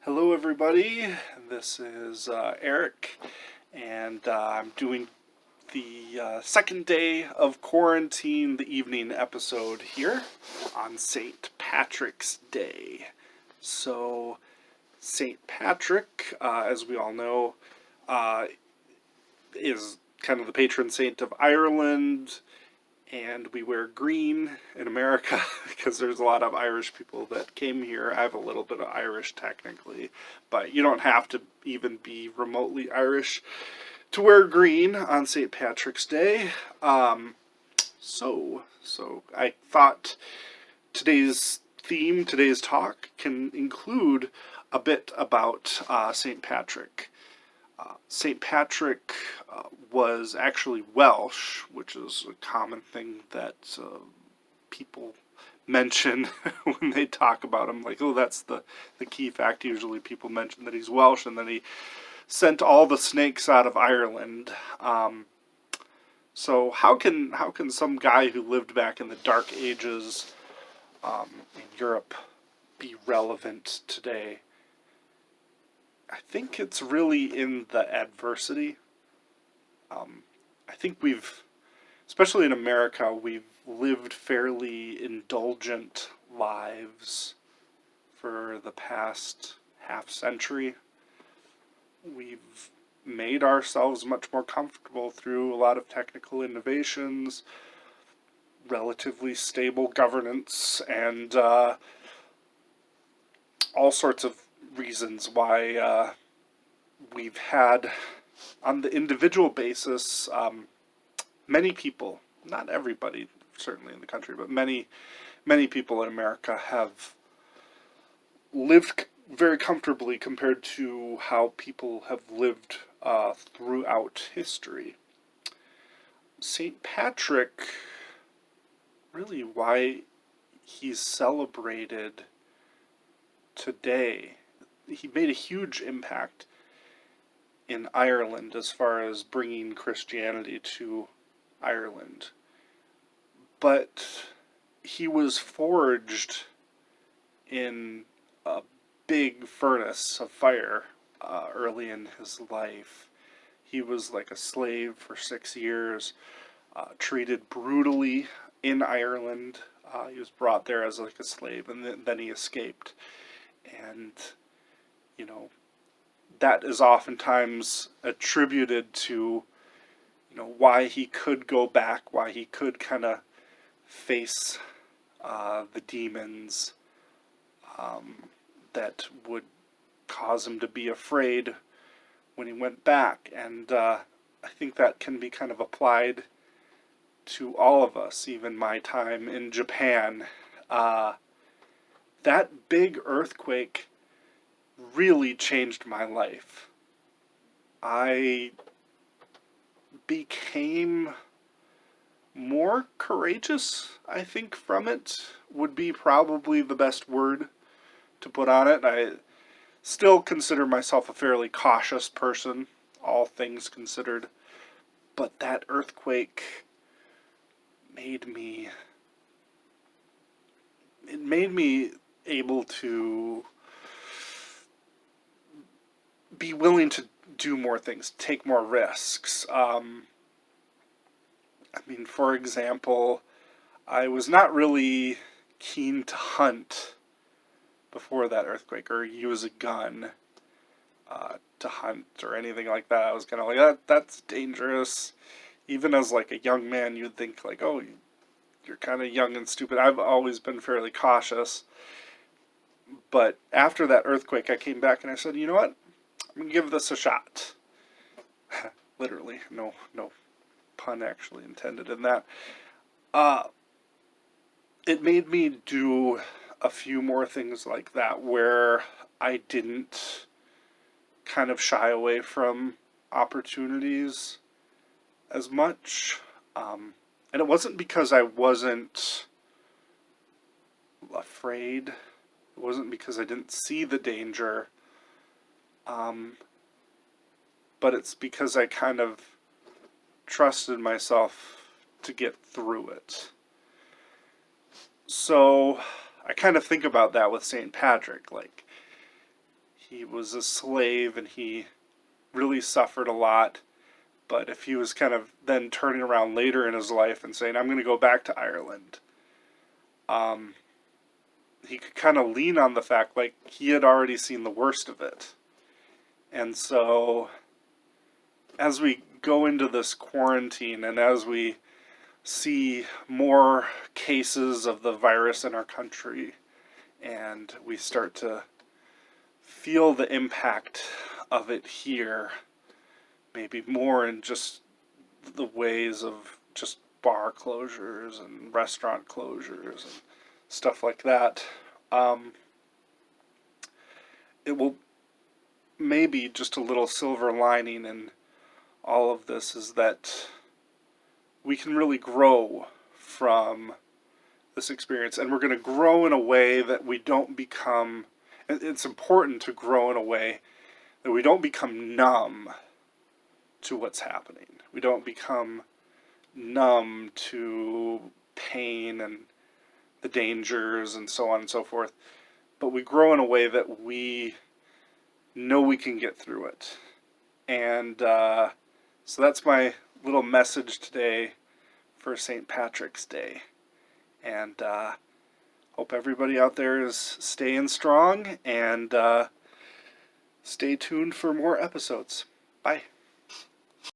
Hello, everybody. This is Eric, and I'm doing the second day of quarantine, the evening episode here on St. Patrick's Day. So, St. Patrick, as we all know, is kind of the patron saint of Ireland, and we wear green in America because there's a lot of Irish people that came here. I have a little bit of Irish technically, but you don't have to even be remotely Irish to wear green on St. Patrick's Day. So I thought today's theme, today's talk, can include a bit about St. Patrick. St. Patrick was actually Welsh, which is a common thing that people mention when they talk about him. Like, oh, that's the key fact. Usually people mention that he's Welsh and that he sent all the snakes out of Ireland. So how can some guy who lived back in the Dark Ages in Europe be relevant today? I think it's really in the adversity. I think especially in America, we've lived fairly indulgent lives for the past half century. We've made ourselves much more comfortable through a lot of technical innovations, relatively stable governance, and all sorts of reasons why we've had, on the individual basis, many people, not everybody certainly in the country, but many people in America have lived very comfortably compared to how people have lived throughout history. St. Patrick, really why he's celebrated today, he made a huge impact in Ireland as far as bringing Christianity to Ireland. But he was forged in a big furnace of fire early in his life. He was like a slave for 6 years, treated brutally in Ireland. He was brought there as like a slave, and then he escaped. And, you know, that is oftentimes attributed to, why he could go back, why he could kind of face the demons that would cause him to be afraid when he went back. And I think that can be kind of applied to all of us, even my time in Japan. That big earthquake really changed my life. I became more courageous, I think, from it, would be probably the best word to put on it. I still consider myself a fairly cautious person, all things considered, but that earthquake made me able to be willing to do more things, take more risks. For example, I was not really keen to hunt before that earthquake, or use a gun to hunt or anything like that. I was kind of like, that's dangerous. Even as like a young man, you'd think like, oh, you're kind of young and stupid. I've always been fairly cautious. But after that earthquake, I came back and I said, you know what? I'm going to give this a shot. Literally, no pun actually intended in that. It made me do a few more things like that where I didn't kind of shy away from opportunities as much. And it wasn't because I wasn't afraid. It wasn't because I didn't see the danger. But it's because I kind of trusted myself to get through it. So I kind of think about that with St. Patrick. Like, he was a slave and he really suffered a lot. But if he was kind of then turning around later in his life and saying, I'm going to go back to Ireland, he could kind of lean on the fact like he had already seen the worst of it. And so as we go into this quarantine and as we see more cases of the virus in our country and we start to feel the impact of it here, maybe more in just the ways of just bar closures and restaurant closures and stuff like that, it will maybe just a little silver lining in all of this is that we can really grow from this experience, and we're going to grow in a way that we don't become, it's important to grow in a way that we don't become numb to what's happening. We don't become numb to pain and the dangers and so on and so forth, but we grow in a way that we know we can get through it. And so that's my little message today for St. Patrick's Day. And hope everybody out there is staying strong, and stay tuned for more episodes. Bye.